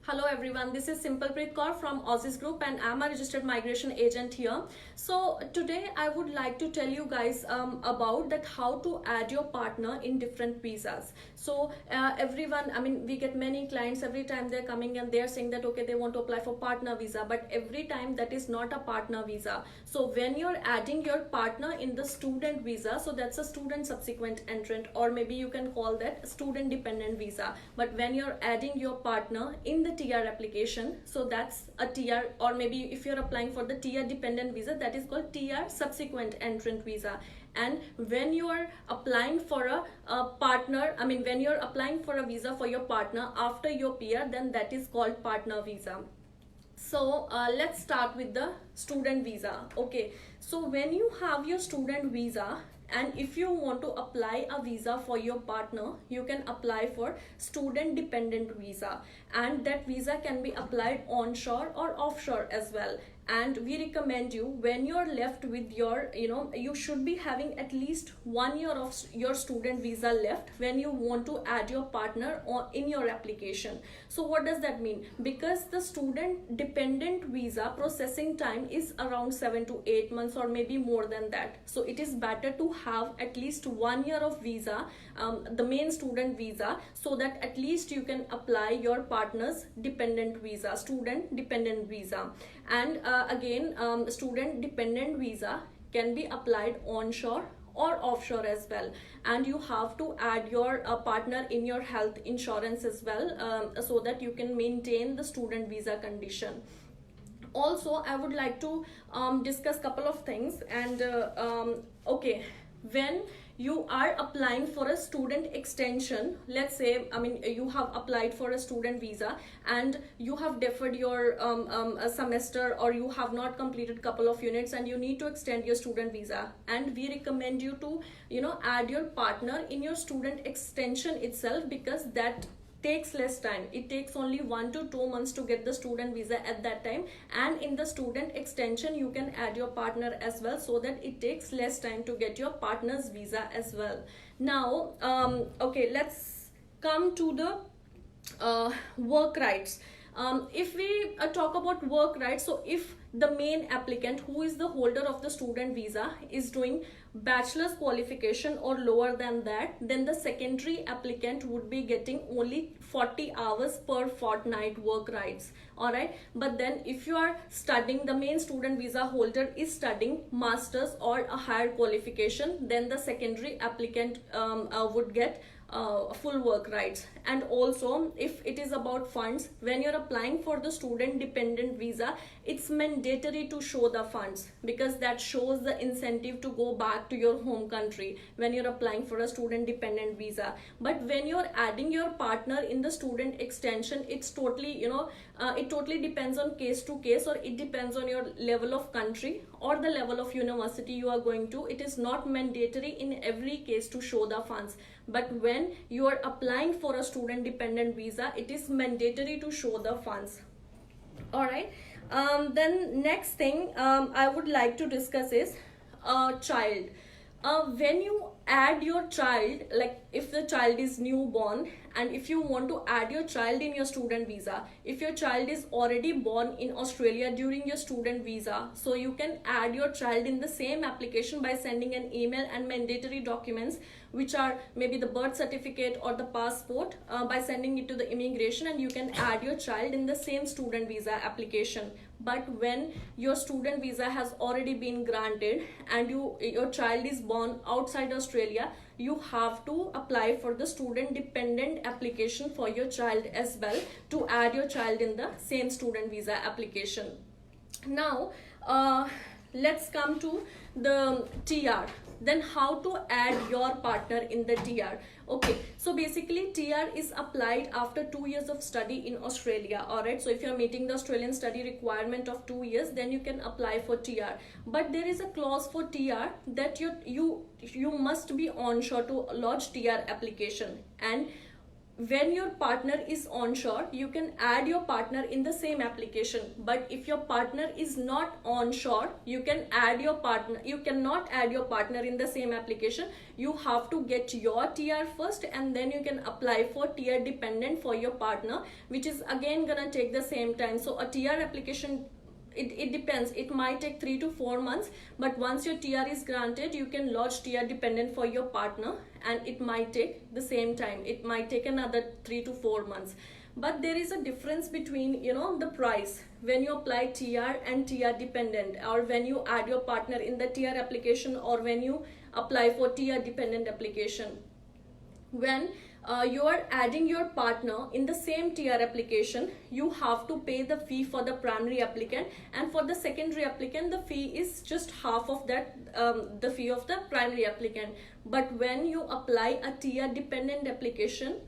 Hello everyone, this is Simplepreet Kaur from Aussizz Group and I'm a registered migration agent here. So today I would like to tell you guys about that how to add your partner in different visas. So everyone, we get many clients every time they're coming and they're saying that okay, they want to apply for partner visa, but every time that is not a partner visa. So when you're adding your partner in the student visa, so that's a student subsequent entrant, or maybe you can call that student dependent visa. But when you're adding your partner in the TR application, so that's a TR, or maybe if you're applying for the TR dependent visa, that is called TR subsequent entrant visa. And when you are applying for a partner, when you're applying for a visa for your partner after your PR, then that is called partner visa. So let's start with the student visa. Okay, so when you have your student visa, and if you want to apply a visa for your partner, you can apply for student dependent visa, and that visa can be applied onshore or offshore as well. And we recommend you, when you're left with your, you should be having at least 1 year of your student visa left when you want to add your partner in your application. So what does that mean? Because the student dependent visa processing time is around 7 to 8 months or maybe more than that. So it is better to have at least 1 year of visa, the main student visa, so that at least you can apply your partner's dependent visa, student dependent visa. And again, student dependent visa can be applied onshore or offshore as well, and you have to add your partner in your health insurance as well, so that you can maintain the student visa condition. Also, I would like to discuss couple of things. And okay, when you are applying for a student extension, let's say you have applied for a student visa and you have deferred your a semester, or you have not completed couple of units and you need to extend your student visa, and we recommend you to add your partner in your student extension itself, because that takes less time. It takes only 1 to 2 months to get the student visa at that time, and in the student extension you can add your partner as well, so that it takes less time to get your partner's visa as well. Now okay, let's come to the work rights. If we talk about work rights, so if the main applicant, who is the holder of the student visa, is doing bachelor's qualification or lower than that, then the secondary applicant would be getting only 40 hours per fortnight work rights. All right, but then if you are studying, the main student visa holder is studying masters or a higher qualification, then the secondary applicant would get full work rights. And also, if it is about funds, when you're applying for the student dependent visa, it's mandatory to show the funds, because that shows the incentive to go back to your home country when you're applying for a student dependent visa. But when you're adding your partner in the student extension, it's totally it totally depends on case to case, or it depends on your level of country or the level of university you are going to. It is not mandatory in every case to show the funds, but when you are applying for a student dependent visa, it is mandatory to show the funds. All right, then next thing I would like to discuss is child. When you add your child, like if the child is newborn, and if you want to add your child in your student visa, if your child is already born in Australia during your student visa, so you can add your child in the same application by sending an email and mandatory documents, which are maybe the birth certificate or the passport, by sending it to the immigration, and you can add your child in the same student visa application. But when your student visa has already been granted and your child is born outside Australia, you have to apply for the student dependent application for your child as well, to add your child in the same student visa application. Now let's come to the TR. Then how to add your partner in the TR. Okay, so basically TR is applied after 2 years of study in Australia. All right, so if you're meeting the Australian study requirement of 2 years, then you can apply for TR. But there is a clause for TR that you must be onshore to lodge TR application, and when your partner is onshore, you can add your partner in the same application. But if your partner is not onshore, you cannot add your partner in the same application. You have to get your TR first, and then you can apply for TR dependent for your partner, which is again gonna take the same time. So a TR application, it depends, it might take 3 to 4 months, but once your TR is granted, you can lodge TR dependent for your partner, and it might take the same time. It might take another 3 to 4 months. But there is a difference between, you know, the price when you apply TR and TR dependent, or when you add your partner in the TR application, or when you apply for TR dependent application. When you are adding your partner in the same TR application, you have to pay the fee for the primary applicant, and for the secondary applicant the fee is just half of that, the fee of the primary applicant. But when you apply a TR dependent application,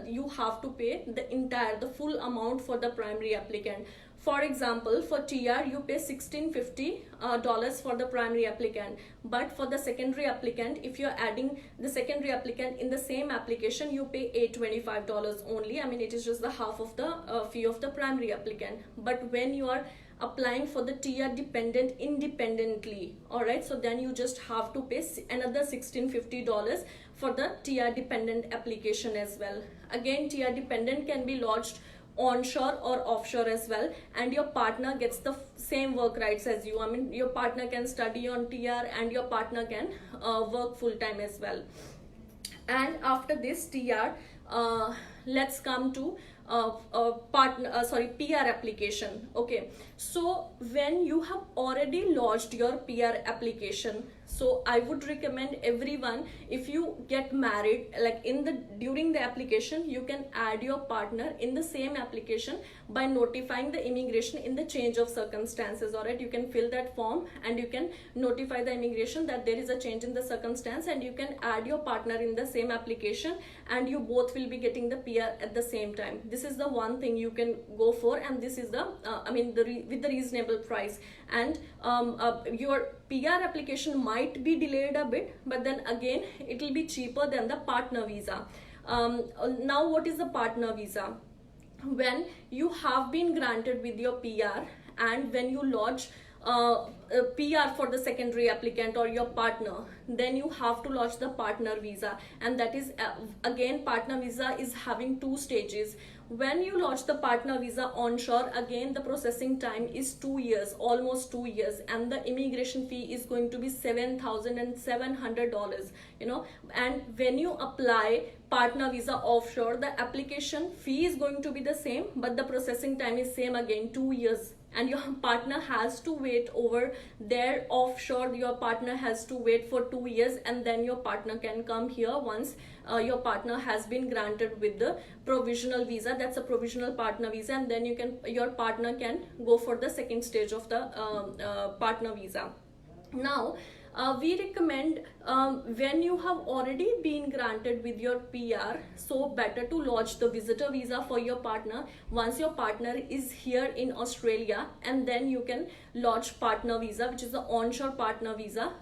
you have to pay the full amount for the primary applicant. For example, for TR you pay $1650 for the primary applicant, but for the secondary applicant, if you're adding the secondary applicant in the same application, you pay $825 only. I mean, it is just the half of the fee of the primary applicant. But when you are applying for the TR dependent independently, all right, so then you just have to pay another $1650 for the TR dependent application as well. Again, TR dependent can be lodged onshore or offshore as well, and your partner gets the same work rights as you. I mean, your partner can study on TR, and your partner can work full-time as well. And after this TR, let's come to PR application. Okay, so when you have already lodged your PR application, so I would recommend everyone, if you get married, like during the application, you can add your partner in the same application by notifying the immigration in the change of circumstances. All right, you can fill that form and you can notify the immigration that there is a change in the circumstance, and you can add your partner in the same application, and you both will be getting the PR at the same time. This is the one thing you can go for, and this is the with the reasonable price. And your PR application might be delayed a bit, but then again it will be cheaper than the partner visa. Now, what is the partner visa? When you have been granted with your PR, and when you lodge a PR for the secondary applicant or your partner, then you have to lodge the partner visa. And that is again, partner visa is having 2 stages. When you lodge the partner visa onshore, again the processing time is 2 years, almost 2 years, and the immigration fee is going to be $7,700, you know. And when you apply partner visa offshore, the application fee is going to be the same, but the processing time is same again, 2 years. And your partner has to wait over there offshore. Your partner has to wait for 2 years, and then your partner can come here once your partner has been granted with the provisional visa. That's a provisional partner visa, and then your partner can go for the second stage of the partner visa. Now, we recommend when you have already been granted with your PR, so better to lodge the visitor visa for your partner once your partner is here in Australia, and then you can lodge partner visa, which is the onshore partner visa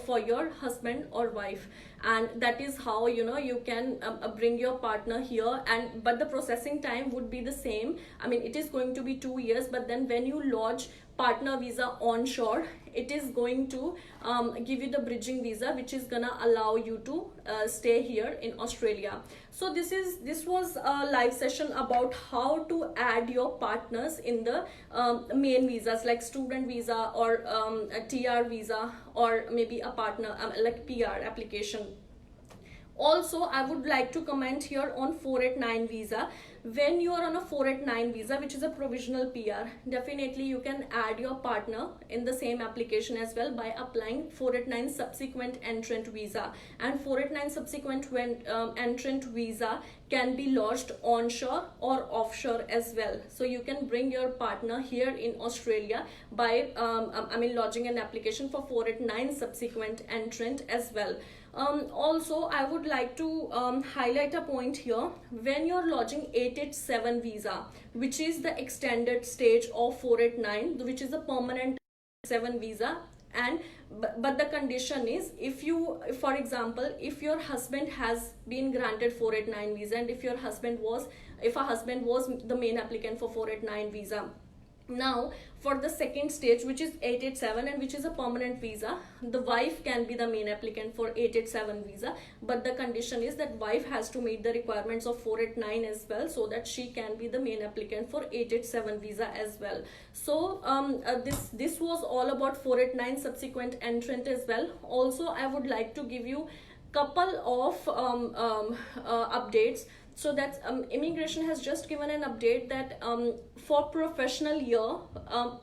for your husband or wife. And that is how, you know, you can bring your partner here. But the processing time would be the same. I mean, it is going to be 2 years, but then when you lodge partner visa onshore, it is going to give you the bridging visa, which is gonna allow you to stay here in Australia. So this was a live session about how to add your partners in the main visas, like student visa or a TR visa, or maybe a partner like PR application. Also, I would like to comment here on 489 visa. When you are on a 489 visa, which is a provisional PR, definitely you can add your partner in the same application as well by applying 489 subsequent entrant visa. And 489 subsequent entrant visa can be lodged onshore or offshore as well. So you can bring your partner here in Australia by lodging an application for 489 subsequent entrant as well. Also, I would like to highlight a point here. When you're lodging 887 visa, which is the extended stage of 489, which is a permanent 7 visa, And but the condition is, if you, for example, if your husband has been granted 489 visa, and if a husband was the main applicant for 489 visa. Now for the second stage, which is 887, and which is a permanent visa, the wife can be the main applicant for 887 visa, but the condition is that wife has to meet the requirements of 489 as well, so that she can be the main applicant for 887 visa as well. So this was all about 489 subsequent entrant as well. Also I would like to give you couple of updates. So that immigration has just given an update that for professional year,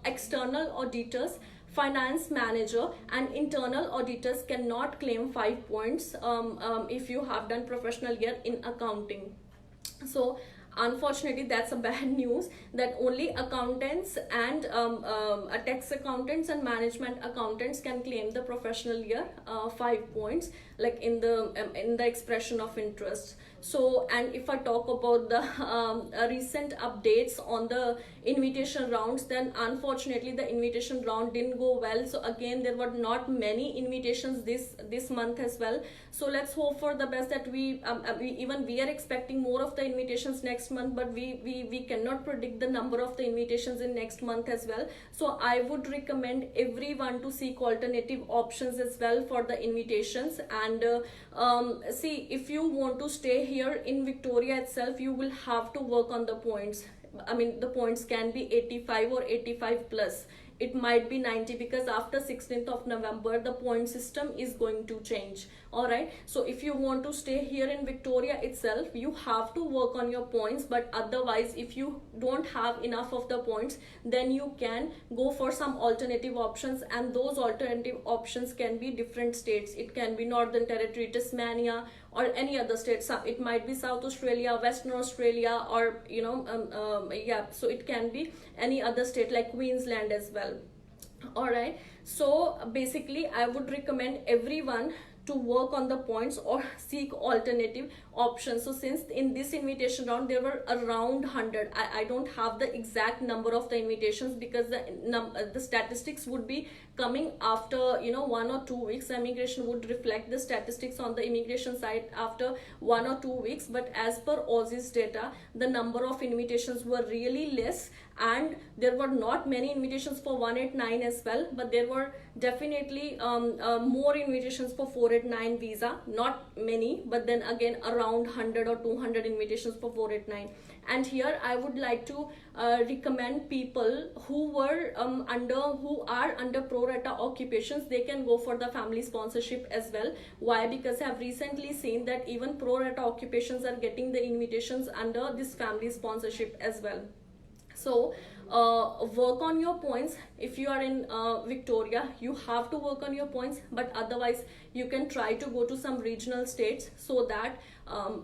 external auditors, finance manager and internal auditors cannot claim 5 points if you have done professional year in accounting. So unfortunately that's a bad news, that only accountants and tax accountants and management accountants can claim the professional year 5 points, like in the expression of interest. So, and if I talk about the recent updates on the invitation rounds, then unfortunately the invitation round didn't go well. So again, there were not many invitations this month as well. So let's hope for the best that we are expecting more of the invitations next month, but we cannot predict the number of the invitations in next month as well. So I would recommend everyone to seek alternative options as well for the invitations. And see, if you want to stay here in Victoria itself, you will have to work on the points. I mean, the points can be 85 or 85 plus. It might be 90, because after 16th of November the point system is going to change. All right, so if you want to stay here in Victoria itself, you have to work on your points. But otherwise, if you don't have enough of the points, then you can go for some alternative options, and those alternative options can be different states. It can be Northern Territory, Tasmania, or any other state. It might be South Australia, Western Australia, or yeah, so it can be any other state like Queensland as well. All right, so basically I would recommend everyone to work on the points or seek alternative options. So since in this invitation round there were around 100, I don't have the exact number of the invitations, because the statistics would be coming after 1 or 2 weeks. Immigration would reflect the statistics on the immigration site after 1 or 2 weeks. But as per Aussizz data, the number of invitations were really less, and there were not many invitations for 189 as well, but there were definitely more invitations for 489 visa. Not many, but then again around 100 or 200 invitations for 489. And here I would like to recommend people who are under pro rata occupations, they can go for the family sponsorship as well. Why? Because I have recently seen that even pro rata occupations are getting the invitations under this family sponsorship as well. So work on your points. If you are in Victoria, you have to work on your points, but otherwise you can try to go to some regional states, so that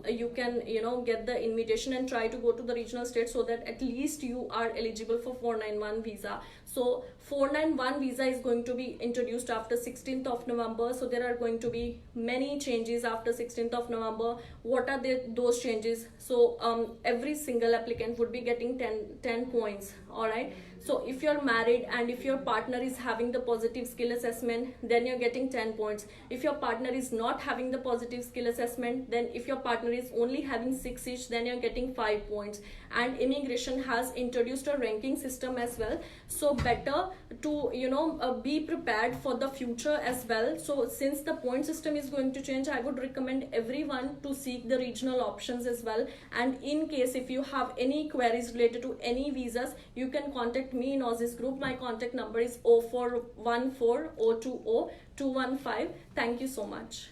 you can get the invitation, and try to go to the regional states, so that at least you are eligible for 491 visa. So 491 visa is going to be introduced after 16th of November. So there are going to be many changes after 16th of November. What are those changes? So every single applicant would be getting 10 points. All right, so if you're married and if your partner is having the positive skill assessment, then you're getting 10 points. If your partner is not having the positive skill assessment, then if your partner is only having 6 each, then you're getting 5 points. And immigration has introduced a ranking system as well, so better to be prepared for the future as well. So since the point system is going to change, I would recommend everyone to seek the regional options as well. And in case if you have any queries related to any visas, you can contact me in Aussizz group. My contact number is 0414 020 215. Thank you so much.